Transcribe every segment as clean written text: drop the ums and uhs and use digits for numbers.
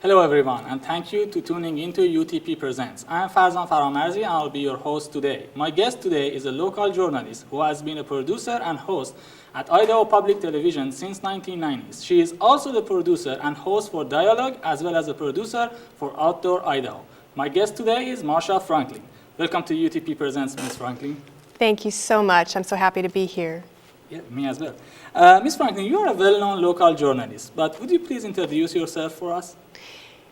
Hello everyone, and thank you to tuning into UTP Presents. I am Farzan Faramarzi, and I'll be your host today. My guest today is a local journalist who has been a producer and host at Idaho Public Television since 1990s. She is also the producer and host for Dialogue, as well as a producer for Outdoor Idaho. My guest today is Marcia Franklin. Welcome to UTP Presents, Ms. Franklin. Thank you so much. I'm so happy to be here. Yeah, me as well. Ms. Franklin, you are a well-known local journalist, but would you please introduce yourself for us?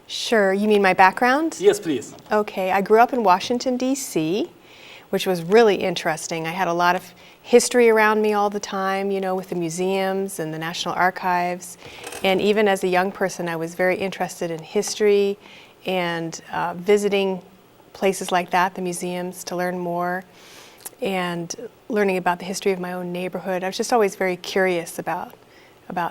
Sure. You mean my background? Yes, please. Okay. I grew up in Washington, D.C., which was really interesting. I had a lot of history around me all the time, you know, with the museums and the National Archives. And even as a young person, I was very interested in history and visiting places like that, the museums, to learn more and learning about the history of my own neighborhood. I was just always very curious about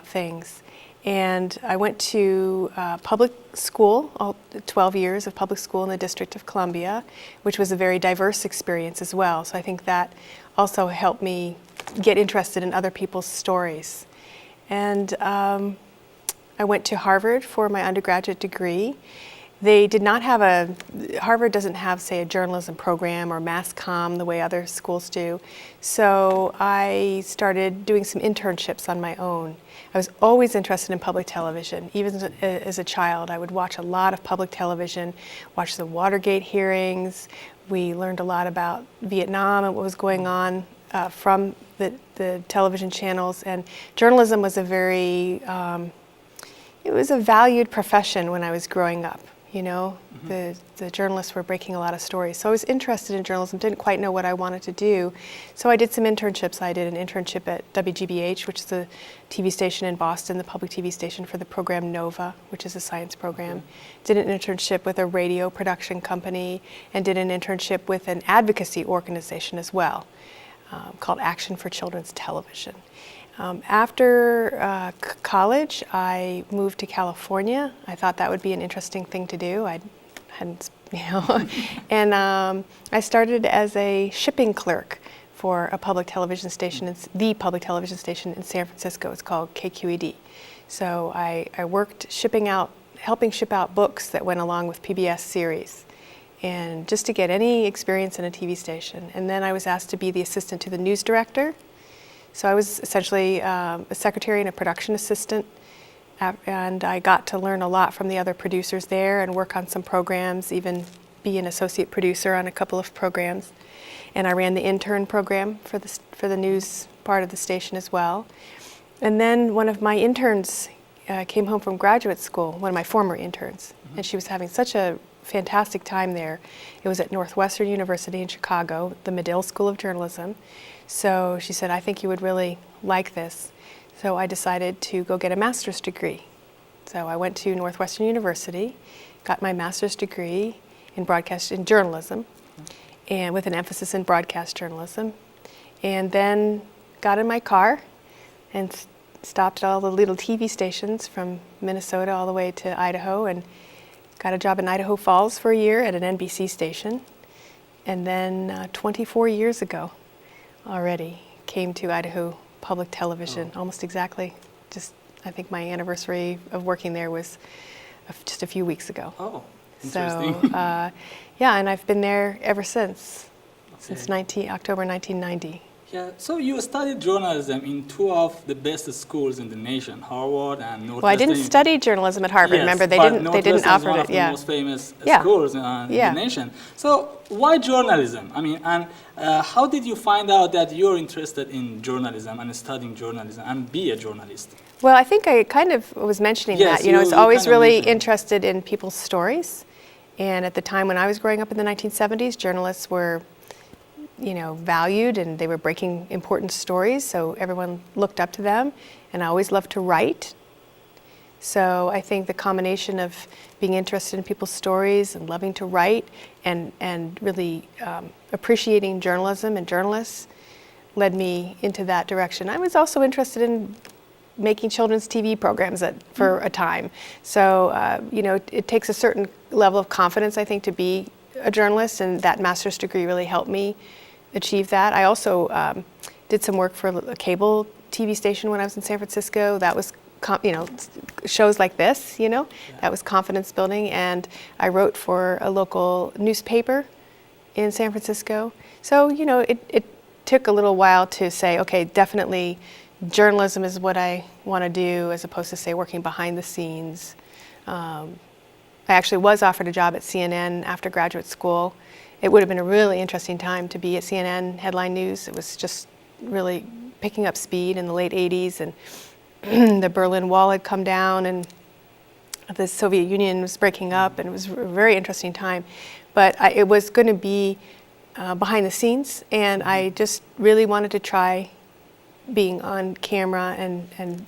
things. And I went to public school, all 12 years of public school in the District of Columbia, which was a very diverse experience as well. So I think that also helped me get interested in other people's stories. And I went to Harvard for my undergraduate degree. They did not have Harvard doesn't have, say, a journalism program or mass comm the way other schools do. So I started doing some internships on my own. I was always interested in public television. Even as a child, I would watch a lot of public television, watch the Watergate hearings. We learned a lot about Vietnam and what was going on from the television channels. And journalism was it was a valued profession when I was growing up. You know, the journalists were breaking a lot of stories. So I was interested in journalism, didn't quite know what I wanted to do. So I did some internships. I did an internship at WGBH, which is a TV station in Boston, the public TV station for the program NOVA, which is a science program. Did an internship with a radio production company, and did an internship with an advocacy organization as well, called Action for Children's Television. After college, I moved to California. I thought that would be an interesting thing to do. I hadn't, and I started as a shipping clerk for a public television station. It's the public television station in San Francisco. It's called KQED. So I worked helping ship out books that went along with PBS series, and just to get any experience in a TV station. And then I was asked to be the assistant to the news director. So I was essentially a secretary and a production assistant, and I got to learn a lot from the other producers there and work on some programs, even be an associate producer on a couple of programs. And I ran the intern program for the news part of the station as well. And then one of my interns came home from graduate school, one of my former interns, and she was having such a fantastic time there. It was at Northwestern University in Chicago, the Medill School of Journalism. So she said, I think you would really like this. So I decided to go get a master's degree. So I went to Northwestern University, got my master's degree in journalism, and with an emphasis in broadcast journalism. And then got in my car and stopped at all the little TV stations from Minnesota all the way to Idaho, and got a job in Idaho Falls for a year at an NBC station. And then 24 years ago, already came to Idaho Public Television, almost exactly. Just, I think my anniversary of working there was just a few weeks ago. Oh, interesting. So, yeah, and I've been there ever since October 1990. Yeah, so you studied journalism in two of the best schools in the nation, Harvard and Northwestern. Well, I didn't study journalism at Harvard. Yes, remember, they didn't offer one it. of the most famous Yeah. schools in the nation. So why journalism? I mean, and how did you find out that you're interested in journalism and studying journalism and be a journalist? Well, I think I kind of was mentioning that. You know, I was always really interested in people's stories. And at the time when I was growing up in the 1970s, journalists were, you know, valued, and they were breaking important stories, so everyone looked up to them. And I always loved to write. So I think the combination of being interested in people's stories and loving to write and really appreciating journalism and journalists led me into that direction. I was also interested in making children's TV programs for a time. So, you know, it takes a certain level of confidence, I think, to be a journalist, and that master's degree really helped me achieve that. I also did some work for a cable TV station when I was in San Francisco. That was shows like this, that was confidence building. And I wrote for a local newspaper in San Francisco. So, it took a little while to say, okay, definitely journalism is what I want to do, as opposed to, say, working behind the scenes. I actually was offered a job at CNN after graduate school. It would have been a really interesting time to be at CNN headline news. It was just really picking up speed in the late 80s, and the Berlin Wall had come down, and the Soviet Union was breaking up, and it was a very interesting time. But it was going to be behind the scenes, and I just really wanted to try being on camera and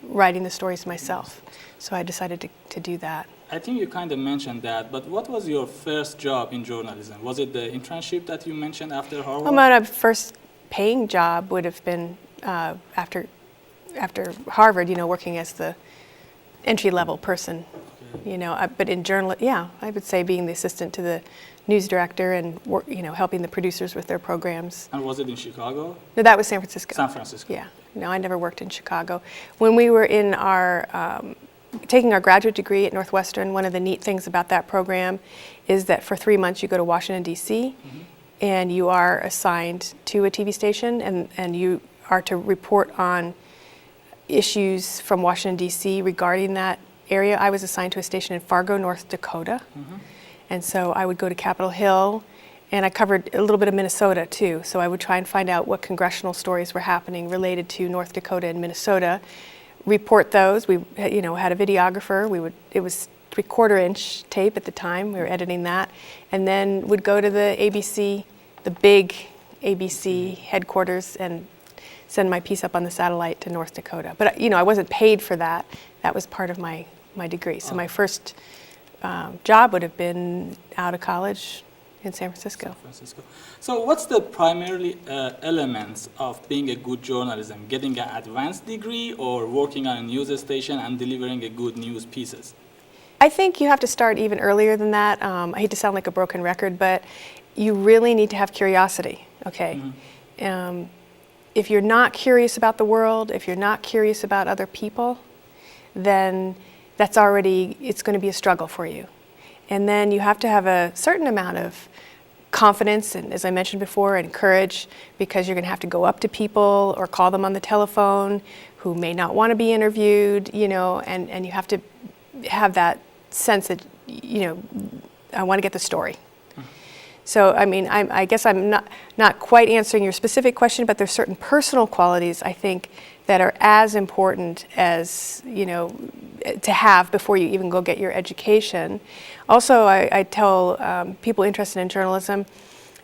writing the stories myself. So I decided to do that. I think you kind of mentioned that, but what was your first job in journalism? Was it the internship that you mentioned after Harvard? My first paying job would have been after Harvard, working as the entry-level person, but in I would say being the assistant to the news director and helping the producers with their programs. And was it in Chicago? No, that was San Francisco. San Francisco. Yeah. No, I never worked in Chicago. When we were in taking our graduate degree at Northwestern, one of the neat things about that program is that for 3 months you go to Washington, D.C., and you are assigned to a TV station, and you are to report on issues from Washington, D.C. regarding that area. I was assigned to a station in Fargo, North Dakota, and so I would go to Capitol Hill, and I covered a little bit of Minnesota too, so I would try and find out what congressional stories were happening related to North Dakota and Minnesota, report those. We had a videographer. It was 3/4-inch tape at the time. We were editing that, and then would go to the ABC, the big ABC headquarters, and send my piece up on the satellite to North Dakota. But I wasn't paid for that. That was part of my degree. So my first job would have been out of college in San Francisco. So what's the primary elements of being a good journalism? Getting an advanced degree, or working on a news station and delivering a good news pieces? I think you have to start even earlier than that. I hate to sound like a broken record, but you really need to have curiosity, okay? If you're not curious about the world, if you're not curious about other people, then it's going to be a struggle for you. And then you have to have a certain amount of confidence, and as I mentioned before, and courage, because you're going to have to go up to people or call them on the telephone who may not want to be interviewed, and you have to have that sense that, I want to get the story. So, I guess I'm not quite answering your specific question, but there's certain personal qualities, I think, that are as important as, to have before you even go get your education. Also, I tell people interested in journalism,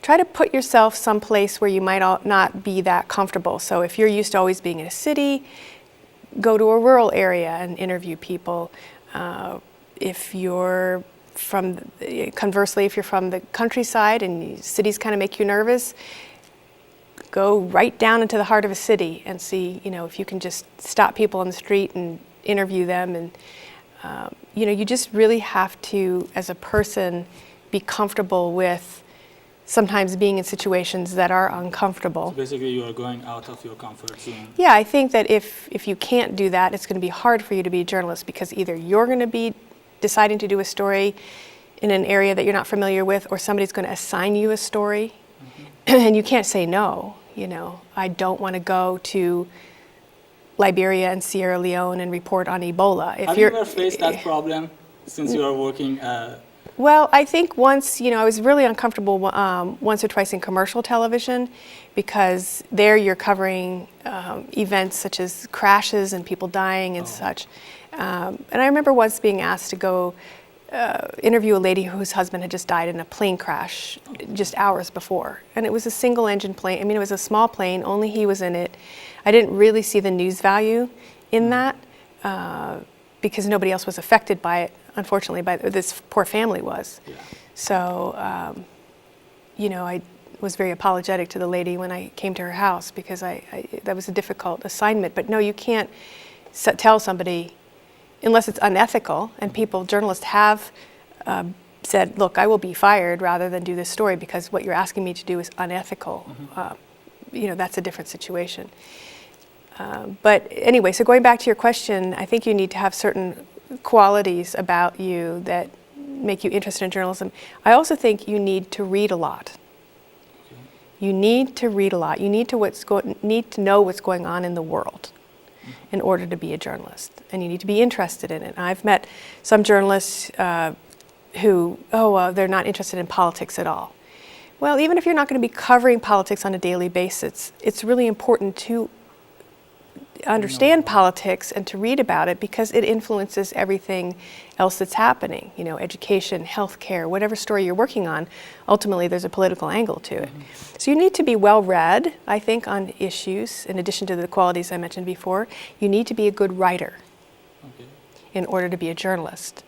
try to put yourself someplace where you might not be that comfortable. So if you're used to always being in a city, go to a rural area and interview people. Conversely, if you're from the countryside and cities kind of make you nervous, go right down into the heart of a city and see, if you can just stop people on the street and interview them. And, you just really have to, as a person, be comfortable with sometimes being in situations that are uncomfortable. So basically, you are going out of your comfort zone. Yeah, I think that if you can't do that, it's going to be hard for you to be a journalist, because either you're going to be deciding to do a story in an area that you're not familiar with, or somebody's going to assign you a story, and you can't say no. I don't want to go to Liberia and Sierra Leone and report on Ebola. Have you ever faced that problem since you are working? Well, I think once, I was really uncomfortable once or twice in commercial television, because there you're covering events such as crashes and people dying and such. And I remember once being asked to go interview a lady whose husband had just died in a plane crash just hours before. And it was a single engine plane. It was a small plane, only he was in it. I didn't really see the news value in that because nobody else was affected by it, unfortunately, this poor family was. Yeah. So, I was very apologetic to the lady when I came to her house, because that was a difficult assignment. But no, you can't tell somebody, unless it's unethical, and journalists have said, look, I will be fired rather than do this story because what you're asking me to do is unethical. That's a different situation. But anyway, so going back to your question, I think you need to have certain qualities about you that make you interested in journalism. I also think you need to read a lot. Okay. You need to read a lot. You need to know what's going on in the world in order to be a journalist, and you need to be interested in it. I've met some journalists who, they're not interested in politics at all. Well, even if you're not going to be covering politics on a daily basis, it's really important to understand politics and to read about it because it influences everything else that's happening. You know, education, healthcare, whatever story you're working on, ultimately there's a political angle to it. So you need to be well read, I think, on issues. In addition to the qualities I mentioned before, you need to be a good writer in order to be a journalist.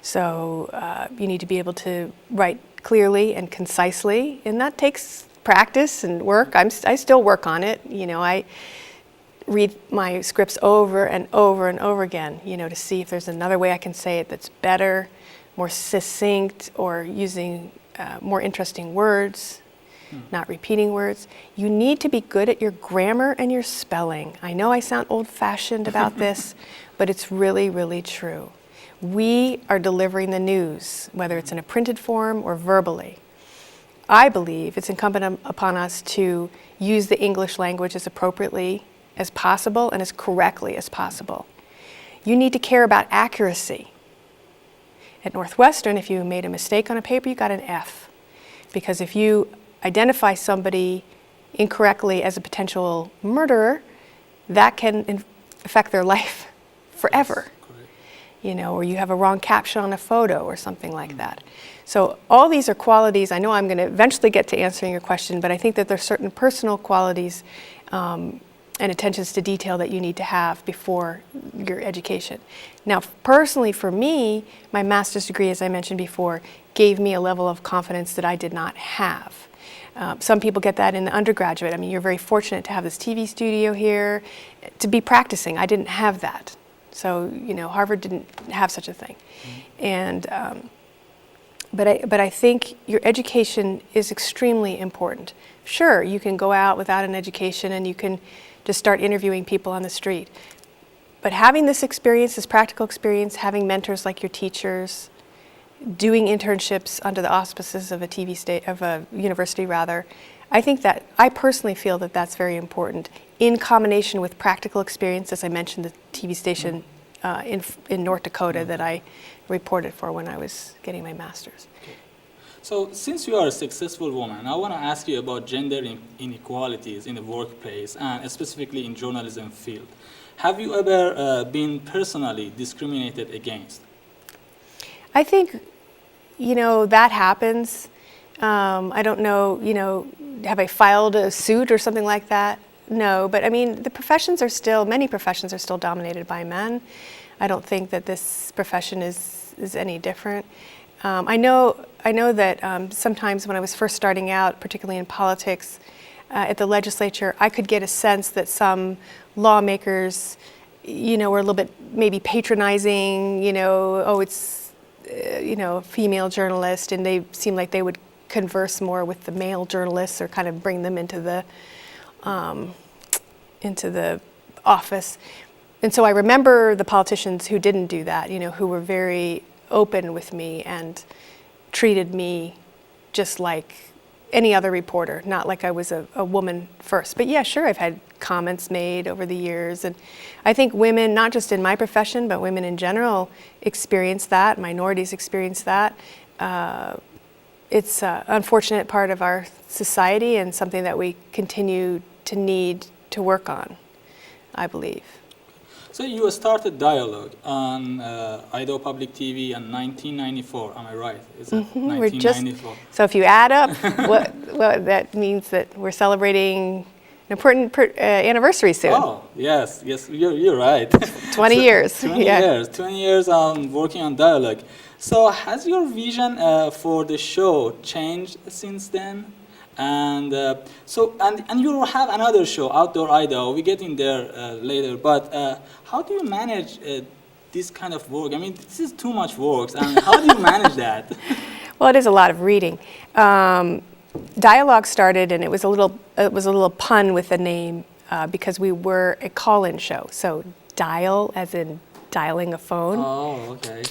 So you need to be able to write clearly and concisely, and that takes practice and work. I still work on it. You know, I read my scripts over and over and over again, you know, to see if there's another way I can say it that's better, more succinct, or using more interesting words, not repeating words. You need to be good at your grammar and your spelling. I know I sound old-fashioned about this, but it's really, really true. We are delivering the news, whether it's in a printed form or verbally. I believe it's incumbent upon us to use the English language as appropriately as possible and as correctly as possible. You need to care about accuracy. At Northwestern, if you made a mistake on a paper, you got an F. Because if you identify somebody incorrectly as a potential murderer, that can affect their life forever. You know, or you have a wrong caption on a photo or something like that. So all these are qualities. I know I'm going to eventually get to answering your question, but I think that there's certain personal qualities and attentions to detail that you need to have before your education. Now, personally for me, my master's degree, as I mentioned before, gave me a level of confidence that I did not have. Some people get that in the undergraduate. I mean, you're very fortunate to have this TV studio here, to be practicing. I didn't have that. So, you know, Harvard didn't have such a thing. And, but I think your education is extremely important. Sure, you can go out without an education and you can just start interviewing people on the street. But having this experience, this practical experience, having mentors like your teachers, doing internships under the auspices of a university rather, I think that, I personally feel that that's very important in combination with practical experience, as I mentioned, the TV station in North Dakota that I reported for when I was getting my master's. Okay. So since you are a successful woman, I want to ask you about gender inequalities in the workplace and specifically in journalism field. Have you ever been personally discriminated against? I think, you know, that happens. I don't know, you know, have I filed a suit or something like that? No, but I mean, many professions are still dominated by men. I don't think that this profession is any different. I know that sometimes when I was first starting out, particularly in politics, at the legislature, I could get a sense that some lawmakers, you know, were a little bit maybe patronizing, you know, oh, it's, you know, a female journalist, and they seemed like they would converse more with the male journalists or kind of bring them into the office. And so I remember the politicians who didn't do that, you know, who were very open with me and treated me just like any other reporter, not like I was a woman first. But yeah, sure, I've had comments made over the years. And I think women, not just in my profession, but women in general, experience that. Minorities experience that. It's an unfortunate part of our society and something that we continue to need to work on, I believe. So you started Dialogue on Idaho Public TV in 1994, am I right? Is that 1994? So if you add up, what that means that we're celebrating an important anniversary soon. Oh, yes, you're right. 20 years. 20 years working on Dialogue. So has your vision for the show changed since then? And and you have another show, Outdoor Idaho. We get in there later. But how do you manage this kind of work? I mean, this is too much work. And how do you manage that? Well, it is a lot of reading. Dialogue started, and it was a little pun with the name because we were a call-in show. So dial as in dialing a phone. Oh, okay.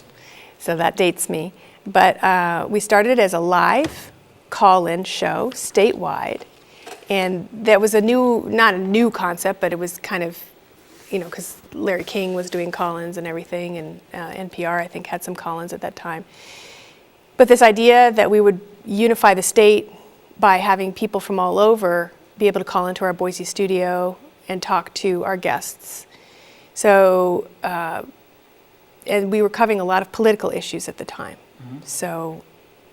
So that dates me. But we started as a live call-in show statewide. And that was not a new concept, but it was kind of, because Larry King was doing call-ins and everything, and NPR, I think, had some call-ins at that time. But this idea that we would unify the state by having people from all over be able to call into our Boise studio and talk to our guests. So, and we were covering a lot of political issues at the time. Mm-hmm. So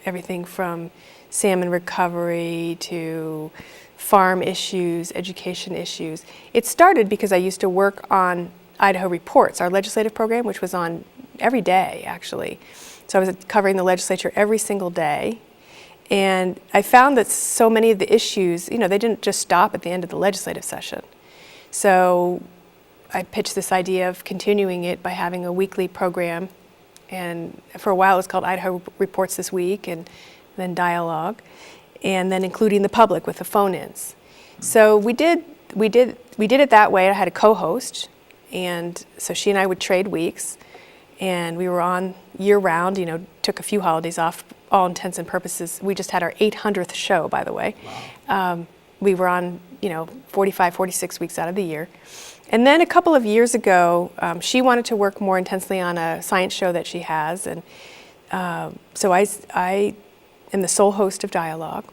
everything from salmon recovery to farm issues, education issues. It started because I used to work on Idaho Reports, our legislative program, which was on every day, actually. So I was covering the legislature every single day. And I found that so many of the issues, they didn't just stop at the end of the legislative session. So I pitched this idea of continuing it by having a weekly program. And for a while it was called Idaho Reports This Week, and then Dialogue, and then including the public with the phone-ins. So we did it that way. I had a co-host, and so she and I would trade weeks, and we were on year-round. Took a few holidays off, all intents and purposes. We just had our 800th show, by the way. Wow. We were on 45, 46 weeks out of the year. And then a couple of years ago, she wanted to work more intensely on a science show that she has, and so I am the sole host of Dialogue,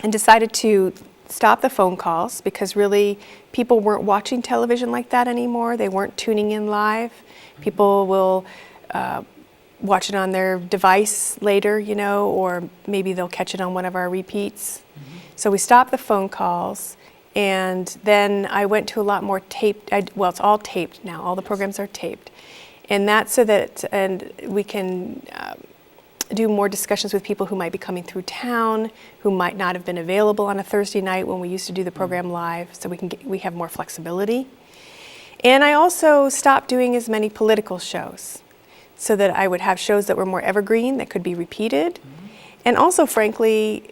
and decided to stop the phone calls because really people weren't watching television like that anymore. They weren't tuning in live. People will watch it on their device later, or maybe they'll catch it on one of our repeats. Mm-hmm. So we stopped the phone calls, and then I went to a lot more taped. Well, it's all taped now. All the programs are taped, and that's so that we can do more discussions with people who might be coming through town, who might not have been available on a Thursday night when we used to do the program live, so we have more flexibility. And I also stopped doing as many political shows, so that I would have shows that were more evergreen, that could be repeated. Mm-hmm. And also, frankly,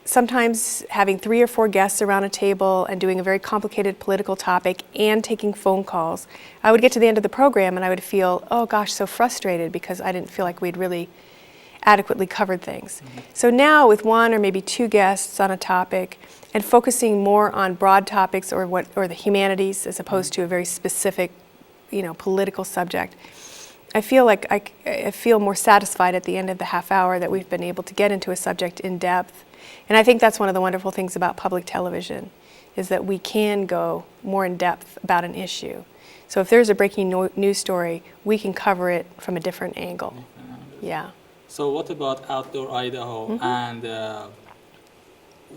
sometimes having 3 or 4 guests around a table and doing a very complicated political topic and taking phone calls, I would get to the end of the program and I would feel, oh gosh, so frustrated because I didn't feel like we'd really adequately covered things. Mm-hmm. So now with 1 or maybe 2 guests on a topic and focusing more on broad topics or the humanities as opposed to a very specific, political subject, I feel like I feel more satisfied at the end of the half hour that we've been able to get into a subject in depth. And I think that's one of the wonderful things about public television, is that we can go more in depth about an issue. So if there's a breaking news story, we can cover it from a different angle. Yeah. So what about Outdoor Idaho? Mm-hmm. And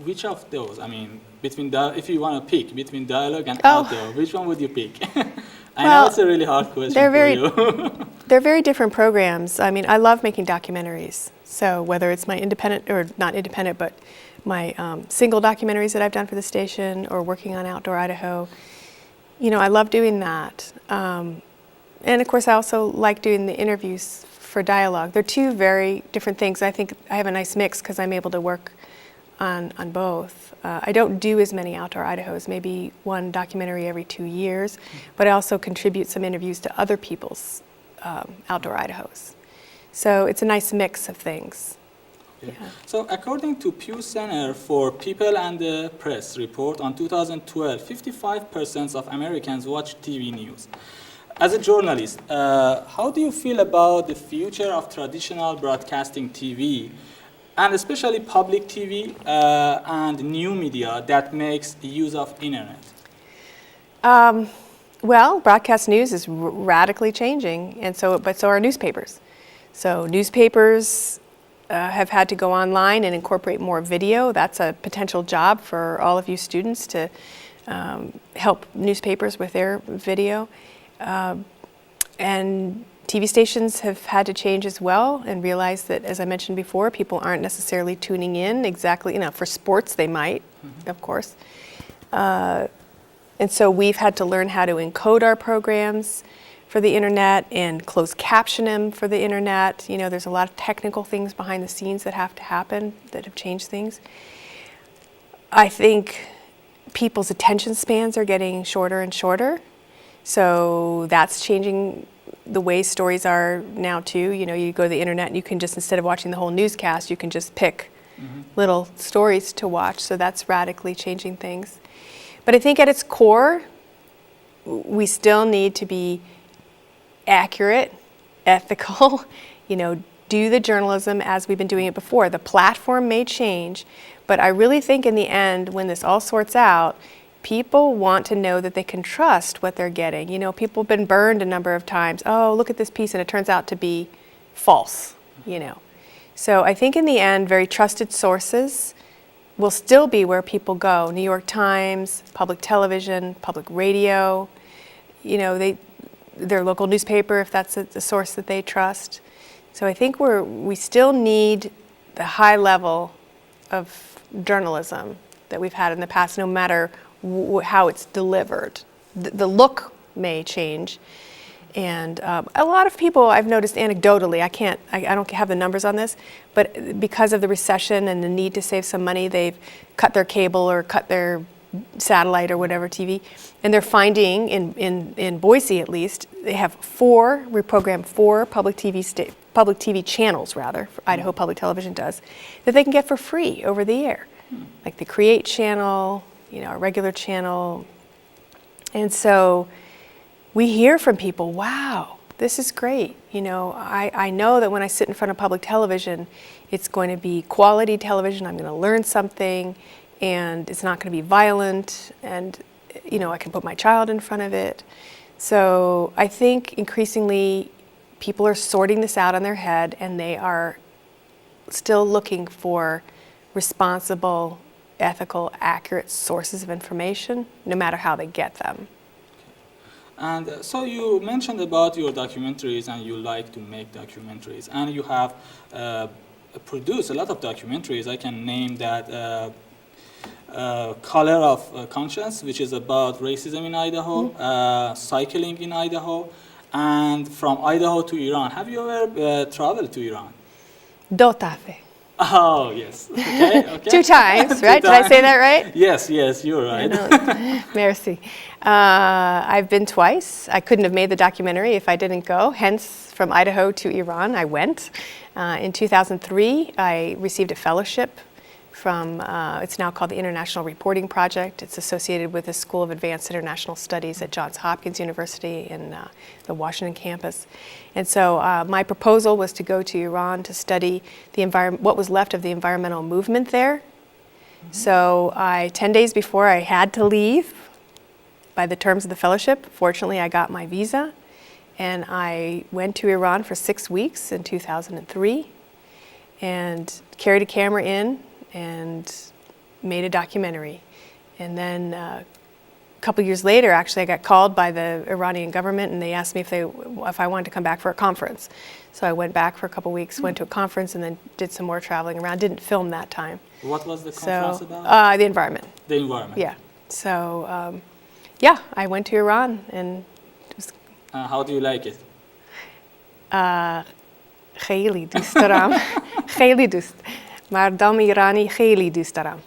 which of those, if you want to pick between Dialogue and Outdoor, which one would you pick? I know it's a really hard question for you. They're very different programs. I love making documentaries. So whether it's my independent, or not independent, but my single documentaries that I've done for the station, or working on Outdoor Idaho, I love doing that. And of course, I also like doing the interviews for Dialogue. They're 2 very different things. I think I have a nice mix because I'm able to work on both. I don't do as many Outdoor Idahos, maybe 1 documentary every 2 years, but I also contribute some interviews to other people's Outdoor Idahos. So it's a nice mix of things. Okay. Yeah. So according to Pew Center for People and the Press report on 2012, 55% of Americans watch TV news. As a journalist, how do you feel about the future of traditional broadcasting TV, and especially public TV and new media that makes use of internet? Well, broadcast news is radically changing, and so are newspapers. So newspapers have had to go online and incorporate more video. That's a potential job for all of you students to help newspapers with their video. And TV stations have had to change as well and realize that, as I mentioned before, people aren't necessarily tuning in exactly, for sports they might, of course. And so we've had to learn how to encode our programs for the internet and closed caption them for the internet. There's a lot of technical things behind the scenes that have to happen that have changed things. I think people's attention spans are getting shorter and shorter. So that's changing the way stories are now too. You know, you go to the internet and you can just, instead of watching the whole newscast, you can just pick little stories to watch. So that's radically changing things. But I think at its core, we still need to be accurate, ethical, you know, do the journalism as we've been doing it before. The platform may change, but I really think in the end, when this all sorts out, people want to know that they can trust what they're getting. You know, people have been burned a number of times. Oh, look at this piece, and it turns out to be false, you know. So I think in the end, very trusted sources will still be where people go. New York Times, public television, public radio, you know, their local newspaper, if that's a source that they trust. So I think we still need the high level of journalism that we've had in the past, no matter how it's delivered. The look may change. And a lot of people, I've noticed anecdotally, I don't have the numbers on this, but because of the recession and the need to save some money, they've cut their cable or cut their satellite or whatever TV, and they're finding in Boise at least, they have we program 4 public TV channels rather, Idaho Public Television does, that they can get for free over the air. Like the Create channel, you know, a regular channel. And so we hear from people, wow, this is great. You know, I know that when I sit in front of public television, it's going to be quality television, I'm going to learn something, and it's not going to be violent, and you know, I can put my child in front of it. So I think increasingly people are sorting this out in their head, and they are still looking for responsible, ethical, accurate sources of information, no matter how they get them. And so you mentioned about your documentaries, and you like to make documentaries, and you have produced a lot of documentaries. I can name that Color of Conscience, which is about racism in Idaho, cycling in Idaho, and From Idaho to Iran. Have you ever traveled to Iran? Dotafe. Oh, yes. Okay, okay. 2 times, right? Did I say that right? Yes, yes, you're right. Merci. I've been twice. I couldn't have made the documentary if I didn't go. Hence, from Idaho to Iran, I went. In 2003, I received a fellowship from, it's now called the International Reporting Project. It's associated with the School of Advanced International Studies at Johns Hopkins University in the Washington campus. And so my proposal was to go to Iran to study what was left of the environmental movement there. So 10 days before I had to leave, by the terms of the fellowship, fortunately I got my visa, and I went to Iran for 6 weeks in 2003 and carried a camera in and made a documentary. And then a couple years later, actually, I got called by the Iranian government, and they asked me if I wanted to come back for a conference. So I went back for a couple weeks, went to a conference, and then did some more traveling around. Didn't film that time. What was the conference about? The environment. The environment. Yeah. So, yeah, I went to Iran, and it was... how do you like it? خیلی دوست دارم. خیلی دوست. مردم ایرانی خیلی دوست دارم.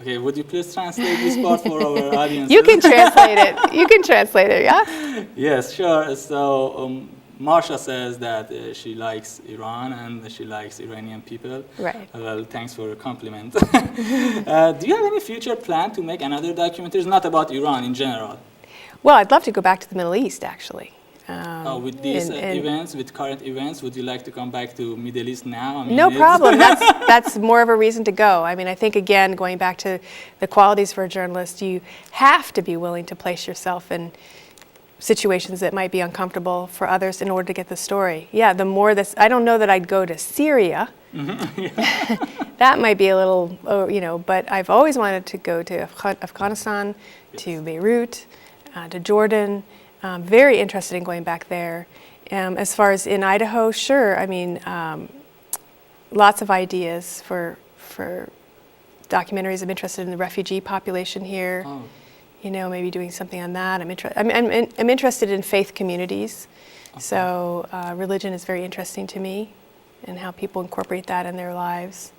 Okay, would you please translate this part for our audience? You can translate it. You can translate it, yeah? Yes, sure. So Marcia says that she likes Iran and she likes Iranian people. Right. Well, thanks for a compliment. Do you have any future plan to make another documentary? It's not about Iran in general. Well, I'd love to go back to the Middle East, actually. With these events, with current events, would you like to come back to Middle East now? I mean, no problem. That's more of a reason to go. I mean, I think, again, going back to the qualities for a journalist, you have to be willing to place yourself in situations that might be uncomfortable for others in order to get the story. Yeah, the more this, I don't know that I'd go to Syria. That might be a little, you know, but I've always wanted to go to Afghanistan, to Beirut, to Jordan. Very interested in going back there. As far as in Idaho, sure. I mean, lots of ideas for documentaries. I'm interested in the refugee population here. Oh. You know, maybe doing something on that. I'm interested in faith communities. Okay. So religion is very interesting to me, and how people incorporate that in their lives.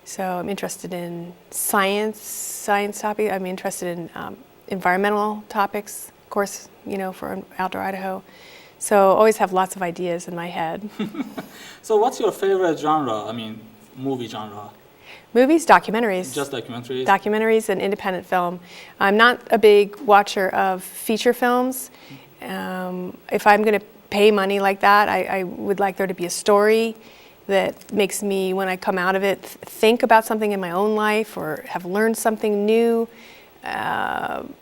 So I'm interested in science topics. I'm interested in environmental topics, of course, for Outdoor Idaho. So always have lots of ideas in my head. So what's your favorite genre? I mean, movie genre? Movies, documentaries. Just documentaries? Documentaries and independent film. I'm not a big watcher of feature films. If I'm going to pay money like that, I would like there to be a story that makes me, when I come out of it, think about something in my own life or have learned something new. I'm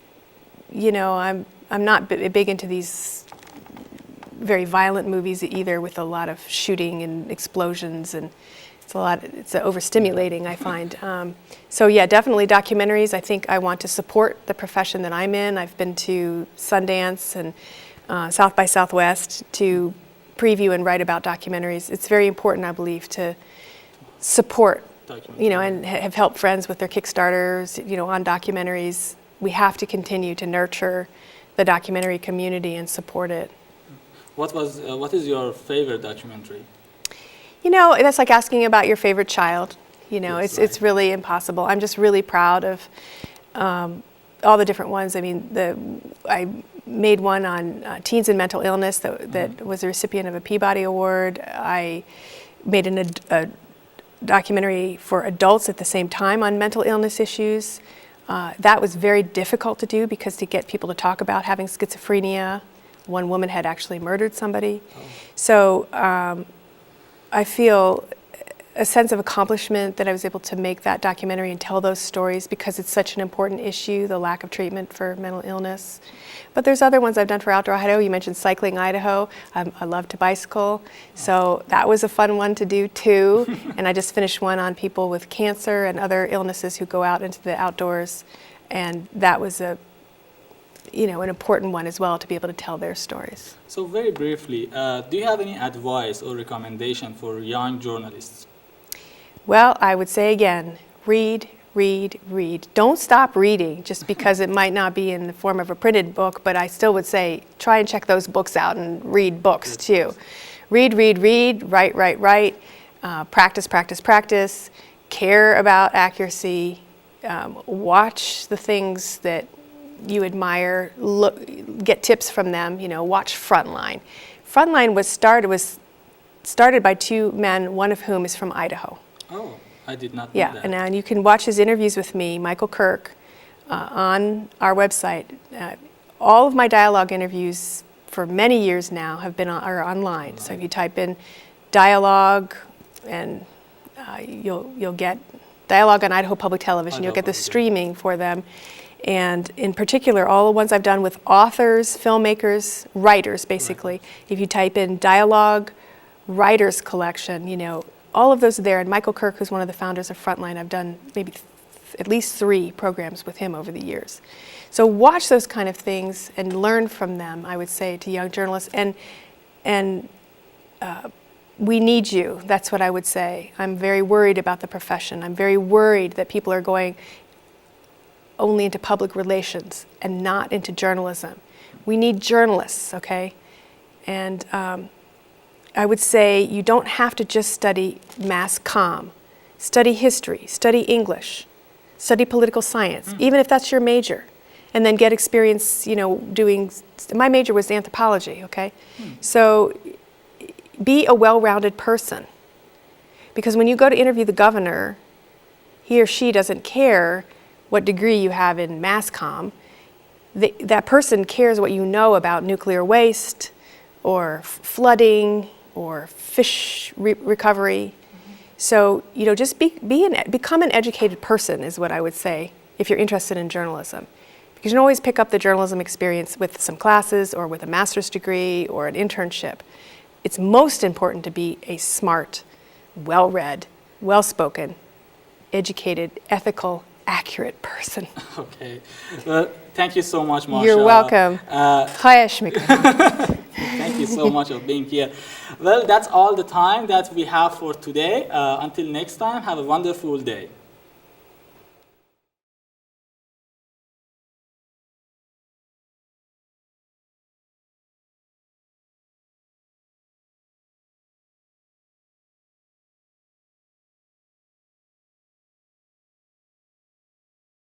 not big into these very violent movies either, with a lot of shooting and explosions, and it's overstimulating, I find. So yeah, definitely documentaries. I think I want to support the profession that I'm in. I've been to Sundance and South by Southwest to preview and write about documentaries. It's very important, I believe, to support, and have helped friends with their Kickstarters, on documentaries. We have to continue to nurture the documentary community and support it. What is your favorite documentary? That's like asking about your favorite child. Yes, it's really impossible. I'm just really proud of all the different ones. I mean, I made one on teens and mental illness that was a recipient of a Peabody Award. I made a documentary for adults at the same time on mental illness issues. That was very difficult to do because to get people to talk about having schizophrenia. One woman had actually murdered somebody. So I feel a sense of accomplishment that I was able to make that documentary and tell those stories because it's such an important issue, the lack of treatment for mental illness. But there's other ones I've done for Outdoor Idaho. You mentioned Cycling Idaho. I love to bicycle, so that was a fun one to do too. And I just finished one on people with cancer and other illnesses who go out into the outdoors, and that was an important one as well, to be able to tell their stories. So very briefly, do you have any advice or recommendation for young journalists? Well, I would say again, read, read, read. Don't stop reading just because it might not be in the form of a printed book, but I still would say try and check those books out and read books too. Read, read, read, write, write, write, practice, practice, practice, care about accuracy, watch the things that you admire, get tips from them, watch Frontline. Frontline was started by two men, one of whom is from Idaho. Oh, I did not know that. And you can watch his interviews with me, Michael Kirk, on our website. All of my dialogue interviews for many years now are online. So if you type in dialogue, and you'll get dialogue on Idaho Public Television. You'll get the streaming for them. And in particular, all the ones I've done with authors, filmmakers, writers, basically. Right. If you type in dialogue, writers collection, all of those are there. And Michael Kirk, who's one of the founders of Frontline, I've done maybe at least 3 programs with him over the years. So watch those kind of things and learn from them, I would say, to young journalists. And we need you. That's what I would say. I'm very worried about the profession. I'm very worried that people are going only into public relations and not into journalism. We need journalists, okay? And I would say you don't have to just study mass comm. Study history, study English, study political science, even if that's your major. And then get experience, doing, my major was anthropology, okay? So be a well-rounded person. Because when you go to interview the governor, he or she doesn't care what degree you have in mass comm. That person cares what you know about nuclear waste or flooding or fish recovery. So, just become an educated person is what I would say if you're interested in journalism. Because you can always pick up the journalism experience with some classes or with a master's degree or an internship. It's most important to be a smart, well-read, well-spoken, educated, ethical, accurate person. Okay. Well, thank you so much, Marcia. You're welcome. Thank you so much for being here. Well, that's all the time that we have for today. Until next time, have a wonderful day.